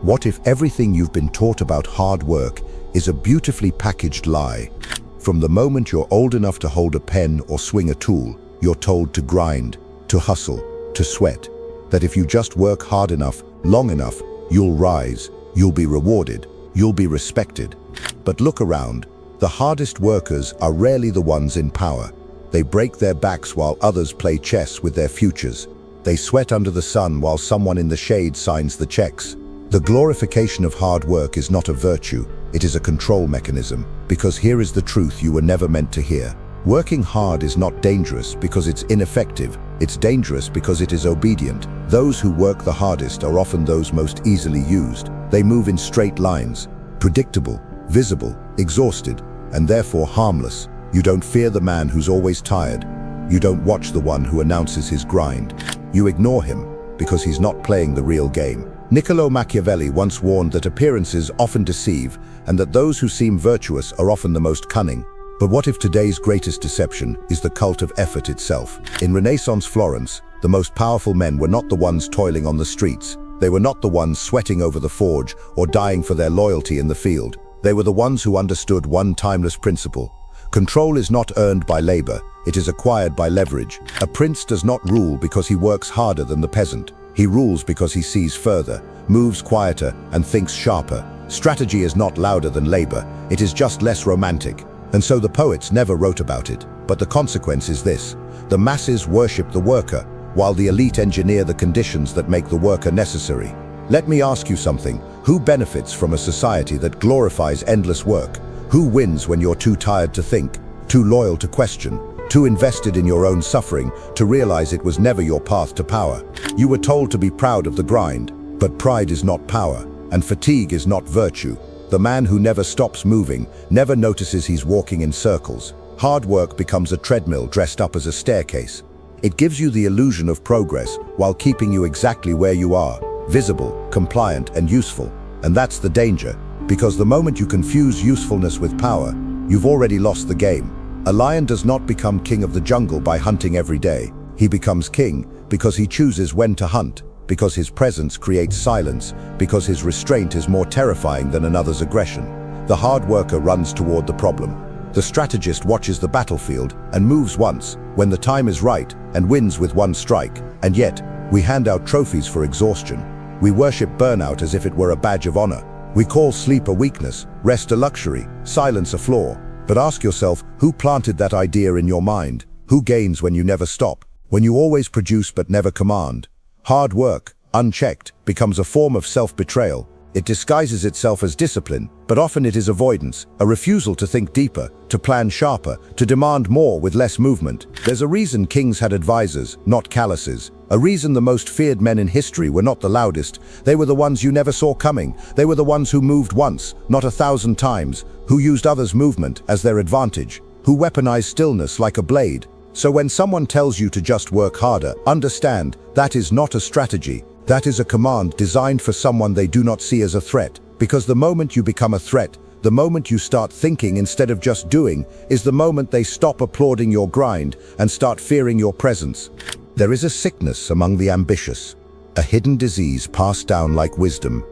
What if everything you've been taught about hard work is a beautifully packaged lie? From the moment you're old enough to hold a pen or swing a tool, you're told to grind, to hustle, to sweat. That if you just work hard enough, long enough, you'll rise, you'll be rewarded, you'll be respected. But look around. The hardest workers are rarely the ones in power. They break their backs while others play chess with their futures. They sweat under the sun while someone in the shade signs the checks. The glorification of hard work is not a virtue, it is a control mechanism, because here is the truth you were never meant to hear. Working hard is not dangerous because it's ineffective, it's dangerous because it is obedient. Those who work the hardest are often those most easily used. They move in straight lines, predictable, visible, exhausted, and therefore harmless. You don't fear the man who's always tired. You don't watch the one who announces his grind. You ignore him because he's not playing the real game. Niccolo Machiavelli once warned that appearances often deceive and that those who seem virtuous are often the most cunning. But what if today's greatest deception is the cult of effort itself? In Renaissance Florence, the most powerful men were not the ones toiling on the streets. They were not the ones sweating over the forge or dying for their loyalty in the field. They were the ones who understood one timeless principle. Control is not earned by labor, it is acquired by leverage. A prince does not rule because he works harder than the peasant. He rules because he sees further, moves quieter, and thinks sharper. Strategy is not louder than labor, it is just less romantic. And so the poets never wrote about it. But the consequence is this: the masses worship the worker, while the elite engineer the conditions that make the worker necessary. Let me ask you something. Who benefits from a society that glorifies endless work? Who wins when you're too tired to think, too loyal to question, too invested in your own suffering to realize it was never your path to power? You were told to be proud of the grind, but pride is not power, and fatigue is not virtue. The man who never stops moving never notices he's walking in circles. Hard work becomes a treadmill dressed up as a staircase. It gives you the illusion of progress while keeping you exactly where you are, visible, compliant, and useful. And that's the danger, because the moment you confuse usefulness with power, you've already lost the game. A lion does not become king of the jungle by hunting every day. He becomes king because he chooses when to hunt, because his presence creates silence, because his restraint is more terrifying than another's aggression. The hard worker runs toward the problem. The strategist watches the battlefield and moves once, when the time is right, and wins with one strike. And yet, we hand out trophies for exhaustion. We worship burnout as if it were a badge of honor. We call sleep a weakness, rest a luxury, silence a flaw. But ask yourself, who planted that idea in your mind? Who gains when you never stop? When you always produce but never command? Hard work, unchecked, becomes a form of self-betrayal. It disguises itself as discipline, but often it is avoidance, a refusal to think deeper, to plan sharper, to demand more with less movement. There's a reason kings had advisors, not calluses. A reason the most feared men in history were not the loudest. They were the ones you never saw coming. They were the ones who moved once, not 1,000 times, who used others' movement as their advantage, who weaponized stillness like a blade. So when someone tells you to just work harder, understand that is not a strategy. That is a command designed for someone they do not see as a threat. Because the moment you become a threat, the moment you start thinking instead of just doing, is the moment they stop applauding your grind and start fearing your presence. There is a sickness among the ambitious, a hidden disease passed down like wisdom.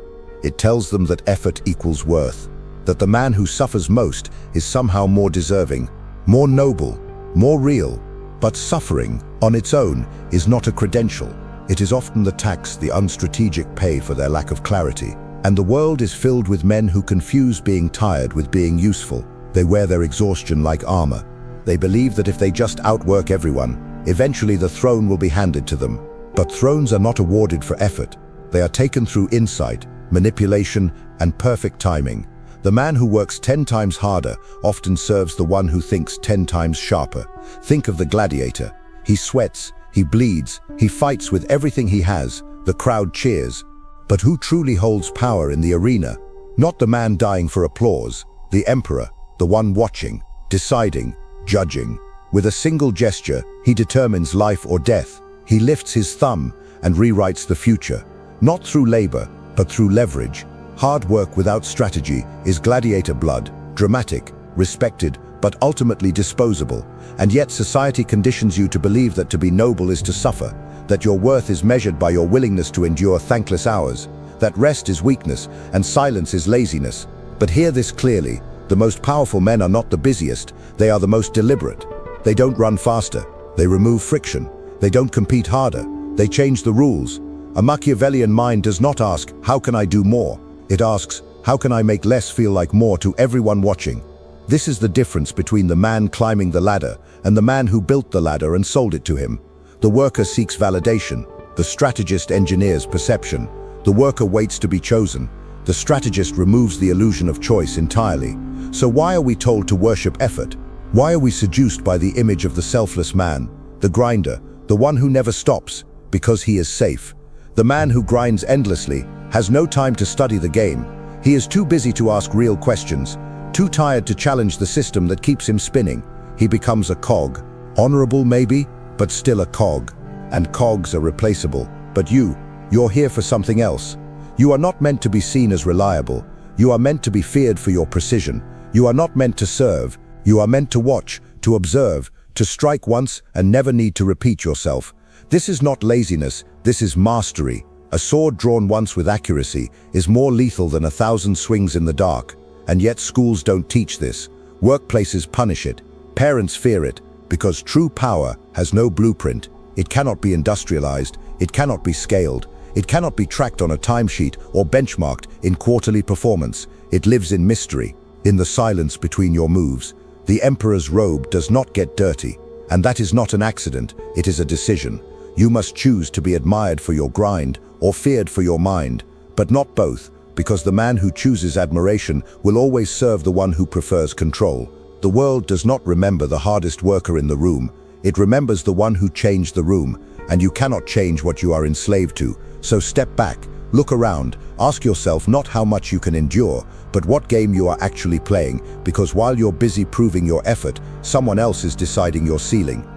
It tells them that effort equals worth, that the man who suffers most is somehow more deserving, more noble, more real. But suffering, on its own, is not a credential. It is often the tax the unstrategic pay for their lack of clarity. And the world is filled with men who confuse being tired with being useful. They wear their exhaustion like armor. They believe that if they just outwork everyone, eventually the throne will be handed to them. But thrones are not awarded for effort. They are taken through insight, manipulation, and perfect timing. The man who works 10 times harder often serves the one who thinks 10 times sharper. Think of the gladiator. He sweats, he bleeds, he fights with everything he has. The crowd cheers. But who truly holds power in the arena? Not the man dying for applause, the emperor, the one watching, deciding, judging. With a single gesture, he determines life or death. He lifts his thumb and rewrites the future. Not through labor, but through leverage. Hard work without strategy is gladiator blood, dramatic, respected, but ultimately disposable. And yet society conditions you to believe that to be noble is to suffer, that your worth is measured by your willingness to endure thankless hours. that rest is weakness and silence is laziness. But hear this clearly, the most powerful men are not the busiest, they are the most deliberate. They don't run faster, they remove friction. They don't compete harder, they change the rules. A Machiavellian mind does not ask, how can I do more? It asks, how can I make less feel like more to everyone watching? This is the difference between the man climbing the ladder and the man who built the ladder and sold it to him. The worker seeks validation. The strategist engineers perception. The worker waits to be chosen. The strategist removes the illusion of choice entirely. So why are we told to worship effort? Why are we seduced by the image of the selfless man, the grinder, the one who never stops? Because he is safe. The man who grinds endlessly has no time to study the game. He is too busy to ask real questions, too tired to challenge the system that keeps him spinning. He becomes a cog. Honorable maybe, but still a cog. And cogs are replaceable. But you're here for something else. You are not meant to be seen as reliable. You are meant to be feared for your precision. You are not meant to serve. You are meant to watch, to observe, to strike once and never need to repeat yourself. This is not laziness, this is mastery. A sword drawn once with accuracy is more lethal than 1,000 swings in the dark. And yet schools don't teach this. Workplaces punish it. Parents fear it, because true power has no blueprint. It cannot be industrialized, it cannot be scaled, it cannot be tracked on a timesheet or benchmarked in quarterly performance. It lives in mystery, in the silence between your moves. The emperor's robe does not get dirty, and that is not an accident, it is a decision. You must choose to be admired for your grind or feared for your mind, but not both, because the man who chooses admiration will always serve the one who prefers control. The world does not remember the hardest worker in the room, it remembers the one who changed the room, and you cannot change what you are enslaved to. So step back, look around, ask yourself not how much you can endure, but what game you are actually playing, because while you're busy proving your effort, someone else is deciding your ceiling.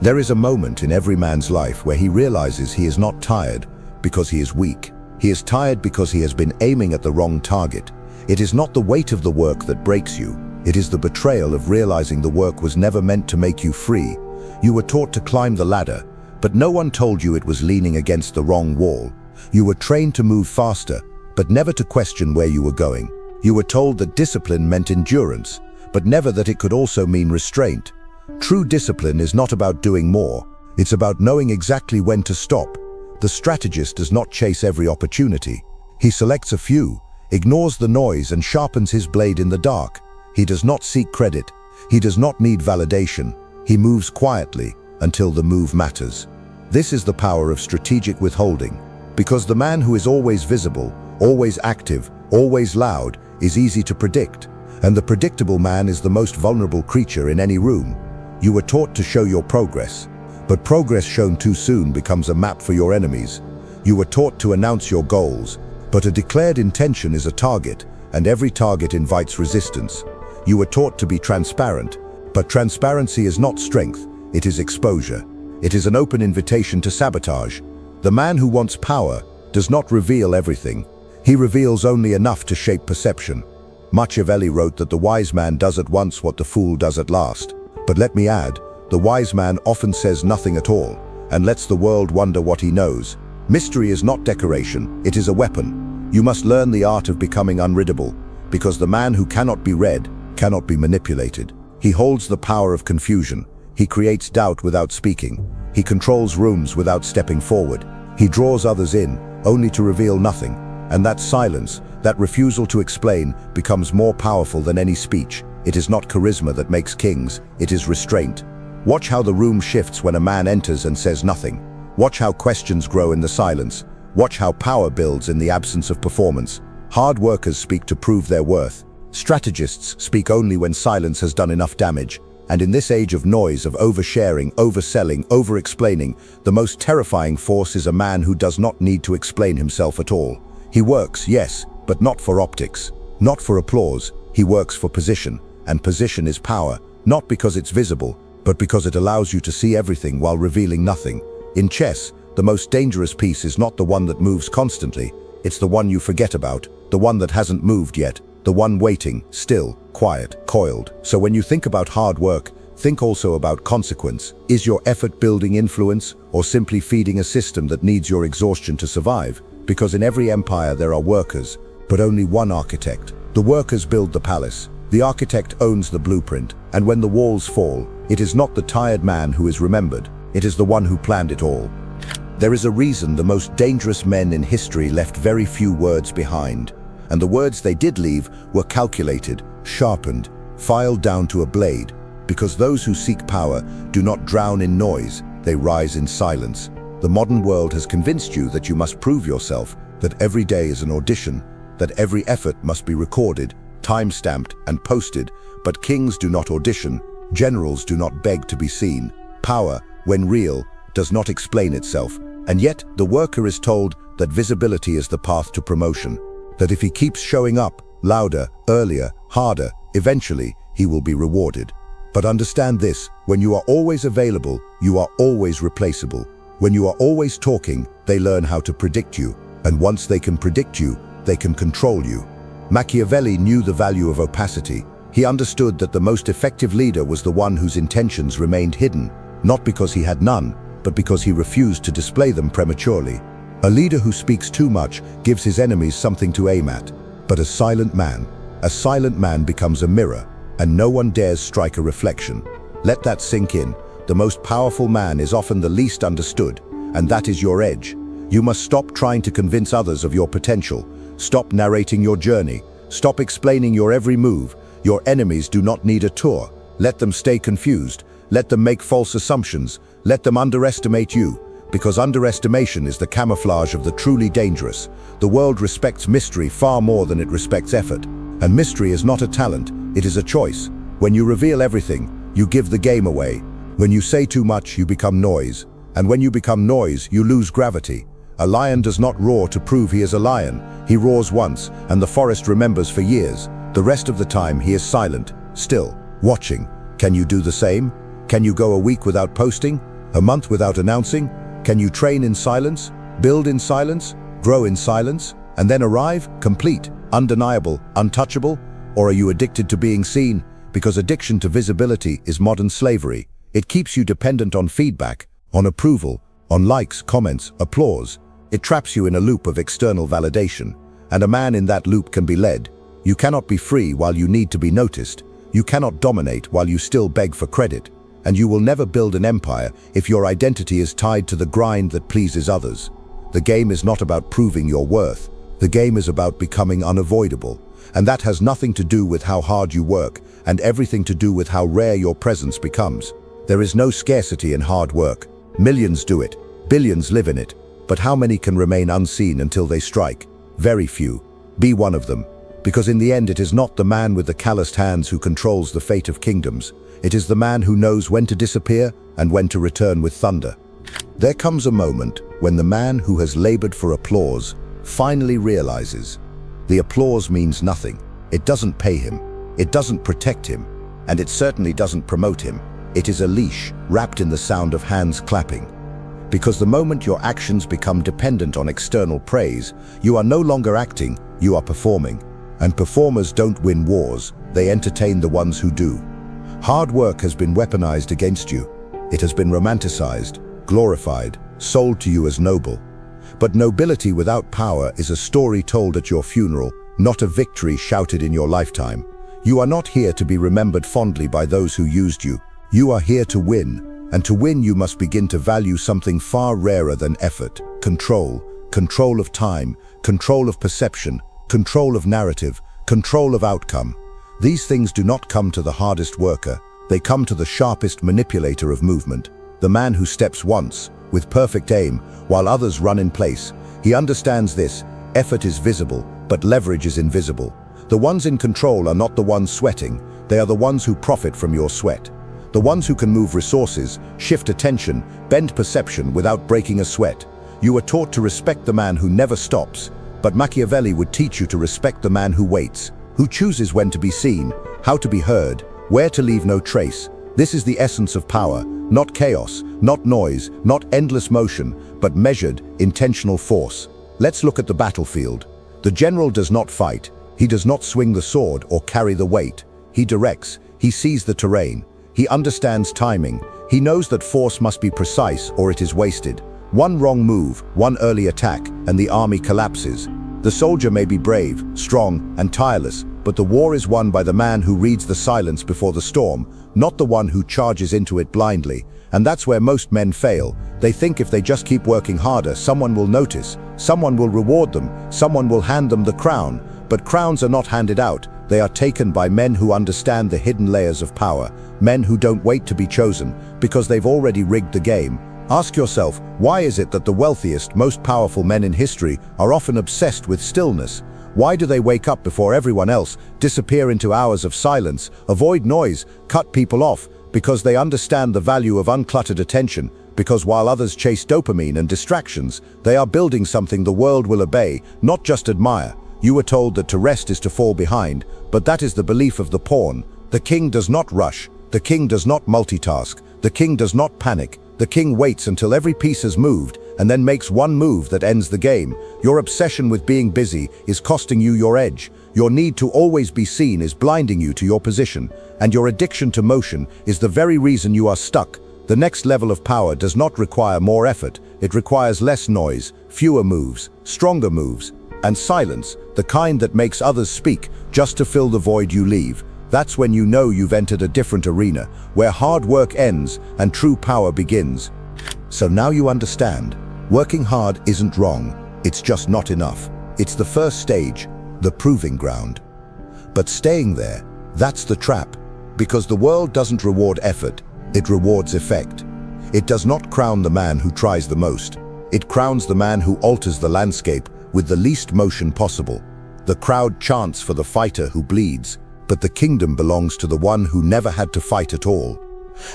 There is a moment in every man's life where he realizes he is not tired because he is weak. He is tired because he has been aiming at the wrong target. It is not the weight of the work that breaks you. It is the betrayal of realizing the work was never meant to make you free. You were taught to climb the ladder, but no one told you it was leaning against the wrong wall. You were trained to move faster, but never to question where you were going. You were told that discipline meant endurance, but never that it could also mean restraint. True discipline is not about doing more, it's about knowing exactly when to stop. The strategist does not chase every opportunity. He selects a few, ignores the noise and sharpens his blade in the dark. He does not seek credit. He does not need validation. He moves quietly until the move matters. This is the power of strategic withholding, because the man who is always visible, always active, always loud, is easy to predict, and the predictable man is the most vulnerable creature in any room. You were taught to show your progress, but progress shown too soon becomes a map for your enemies. You were taught to announce your goals, but a declared intention is a target, and every target invites resistance. You were taught to be transparent, but transparency is not strength, it is exposure. It is an open invitation to sabotage. The man who wants power does not reveal everything. He reveals only enough to shape perception. Machiavelli wrote that the wise man does at once what the fool does at last. But let me add, the wise man often says nothing at all, and lets the world wonder what he knows. Mystery is not decoration, it is a weapon. You must learn the art of becoming unreadable, because the man who cannot be read cannot be manipulated. He holds the power of confusion. He creates doubt without speaking. He controls rooms without stepping forward. He draws others in, only to reveal nothing. And that silence, that refusal to explain, becomes more powerful than any speech. It is not charisma that makes kings, it is restraint. Watch how the room shifts when a man enters and says nothing. Watch how questions grow in the silence. Watch how power builds in the absence of performance. Hard workers speak to prove their worth. Strategists speak only when silence has done enough damage. And in this age of noise, of oversharing, overselling, over-explaining, the most terrifying force is a man who does not need to explain himself at all. He works, yes, but not for optics, not for applause. He works for position, and position is power, not because it's visible, but because it allows you to see everything while revealing nothing. In chess, the most dangerous piece is not the one that moves constantly, it's the one you forget about, the one that hasn't moved yet, the one waiting, still, quiet, coiled. So when you think about hard work, think also about consequence. Is your effort building influence, or simply feeding a system that needs your exhaustion to survive? Because in every empire there are workers, but only one architect. The workers build the palace. The architect owns the blueprint, and when the walls fall, it is not the tired man who is remembered, it is the one who planned it all. There is a reason the most dangerous men in history left very few words behind, and the words they did leave were calculated, sharpened, filed down to a blade, because those who seek power do not drown in noise, they rise in silence. The modern world has convinced you that you must prove yourself, that every day is an audition, that every effort must be recorded, time-stamped and posted, but kings do not audition, generals do not beg to be seen. Power, when real, does not explain itself, and yet the worker is told that visibility is the path to promotion, that if he keeps showing up, louder, earlier, harder, eventually he will be rewarded. But understand this, when you are always available, you are always replaceable. When you are always talking, they learn how to predict you, and once they can predict you, they can control you. Machiavelli knew the value of opacity. He understood that the most effective leader was the one whose intentions remained hidden, not because he had none, but because he refused to display them prematurely. A leader who speaks too much gives his enemies something to aim at. But a silent man becomes a mirror, and no one dares strike a reflection. Let that sink in. The most powerful man is often the least understood, and that is your edge. You must stop trying to convince others of your potential. Stop narrating your journey. Stop explaining your every move. Your enemies do not need a tour. Let them stay confused. Let them make false assumptions. Let them underestimate you, because underestimation is the camouflage of the truly dangerous. The world respects mystery far more than it respects effort. And mystery is not a talent, it is a choice. When you reveal everything, you give the game away. When you say too much, you become noise. And when you become noise, you lose gravity. A lion does not roar to prove he is a lion. He roars once, and the forest remembers for years. The rest of the time, he is silent, still, watching. Can you do the same? Can you go a week without posting? A month without announcing? Can you train in silence? Build in silence? Grow in silence? And then arrive, complete, undeniable, untouchable? Or are you addicted to being seen? Because addiction to visibility is modern slavery. It keeps you dependent on feedback, on approval, on likes, comments, applause. It traps you in a loop of external validation, and a man in that loop can be led. You cannot be free while you need to be noticed. You cannot dominate while you still beg for credit. And you will never build an empire if your identity is tied to the grind that pleases others. The game is not about proving your worth. The game is about becoming unavoidable. And that has nothing to do with how hard you work, and everything to do with how rare your presence becomes. There is no scarcity in hard work. Millions do it. Billions live in it. But how many can remain unseen until they strike? Very few. Be one of them. Because in the end, it is not the man with the calloused hands who controls the fate of kingdoms. It is the man who knows when to disappear and when to return with thunder. There comes a moment when the man who has labored for applause finally realizes the applause means nothing. It doesn't pay him. It doesn't protect him. And it certainly doesn't promote him. It is a leash wrapped in the sound of hands clapping. Because the moment your actions become dependent on external praise, you are no longer acting, you are performing. And performers don't win wars, they entertain the ones who do. Hard work has been weaponized against you. It has been romanticized, glorified, sold to you as noble. But nobility without power is a story told at your funeral, not a victory shouted in your lifetime. You are not here to be remembered fondly by those who used you. You are here to win, and to win you must begin to value something far rarer than effort. Control of time, control of perception, control of narrative, control of outcome. These things do not come to the hardest worker, they come to the sharpest manipulator of movement. The man who steps once, with perfect aim, while others run in place. He understands this: effort is visible, but leverage is invisible. The ones in control are not the ones sweating, they are the ones who profit from your sweat. The ones who can move resources, shift attention, bend perception without breaking a sweat. You are taught to respect the man who never stops, but Machiavelli would teach you to respect the man who waits, who chooses when to be seen, how to be heard, where to leave no trace. This is the essence of power, not chaos, not noise, not endless motion, but measured, intentional force. Let's look at the battlefield. The general does not fight. He does not swing the sword or carry the weight. He directs. He sees the terrain. He understands timing. He knows that force must be precise or it is wasted. One wrong move, one early attack, and the army collapses. The soldier may be brave, strong, and tireless, but the war is won by the man who reads the silence before the storm, not the one who charges into it blindly. And that's where most men fail. They think if they just keep working harder, someone will notice, someone will reward them, someone will hand them the crown. But crowns are not handed out. They are taken by men who understand the hidden layers of power, men who don't wait to be chosen because they've already rigged the game. Ask yourself, why is it that the wealthiest, most powerful men in history are often obsessed with stillness? Why do they wake up before everyone else, disappear into hours of silence, avoid noise, cut people off? Because they understand the value of uncluttered attention, because while others chase dopamine and distractions, they are building something the world will obey, not just admire. You were told that to rest is to fall behind, but that is the belief of the pawn. The king does not rush, the king does not multitask, the king does not panic. The king waits until every piece has moved and then makes one move that ends the game. Your obsession with being busy is costing you your edge. Your need to always be seen is blinding you to your position, and your addiction to motion is the very reason you are stuck. The next level of power does not require more effort. It requires less noise, fewer moves, stronger moves, and silence, the kind that makes others speak just to fill the void you leave. That's when you know you've entered a different arena, where hard work ends and true power begins. So now you understand. Working hard isn't wrong. It's just not enough. It's the first stage, the proving ground. But staying there, that's the trap. Because the world doesn't reward effort, it rewards effect. It does not crown the man who tries the most. It crowns the man who alters the landscape with the least motion possible. The crowd chants for the fighter who bleeds, but the kingdom belongs to the one who never had to fight at all.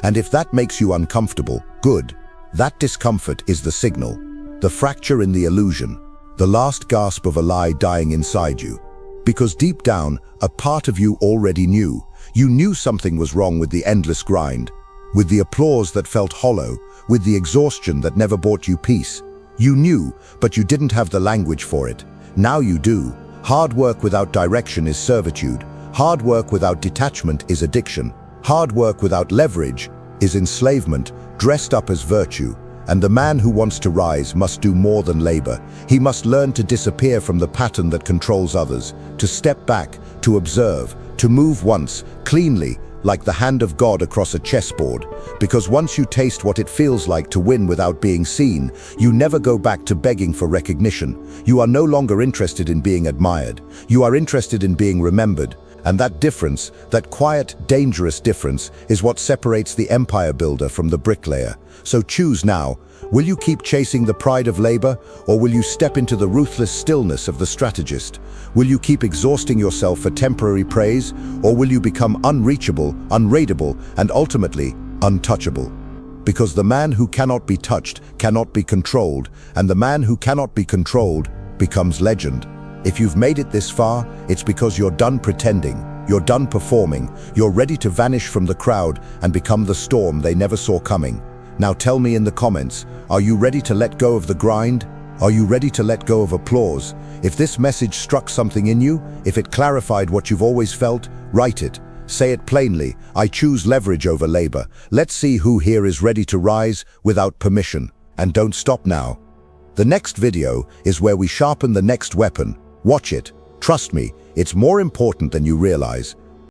And if that makes you uncomfortable, good. That discomfort is the signal, the fracture in the illusion, the last gasp of a lie dying inside you. Because deep down, a part of you already knew. You knew something was wrong with the endless grind, with the applause that felt hollow, with the exhaustion that never brought you peace. You knew, but you didn't have the language for it. Now you do. Hard work without direction is servitude. Hard work without detachment is addiction. Hard work without leverage is enslavement, dressed up as virtue. And the man who wants to rise must do more than labor. He must learn to disappear from the pattern that controls others, to step back, to observe, to move once, cleanly, like the hand of God across a chessboard. Because once you taste what it feels like to win without being seen, you never go back to begging for recognition. You are no longer interested in being admired. You are interested in being remembered. And that difference, that quiet, dangerous difference, is what separates the empire builder from the bricklayer. So choose now. Will you keep chasing the pride of labor, or will you step into the ruthless stillness of the strategist? Will you keep exhausting yourself for temporary praise, or will you become unreachable, unraidable, and ultimately untouchable? Because the man who cannot be touched cannot be controlled, and the man who cannot be controlled becomes legend. If you've made it this far, it's because you're done pretending, you're done performing, you're ready to vanish from the crowd and become the storm they never saw coming. Now tell me in the comments, are you ready to let go of the grind? Are you ready to let go of applause? If this message struck something in you, if it clarified what you've always felt, write it. Say it plainly, I choose leverage over labor. Let's see who here is ready to rise without permission. And don't stop now. The next video is where we sharpen the next weapon. Watch it. Trust me, it's more important than you realize.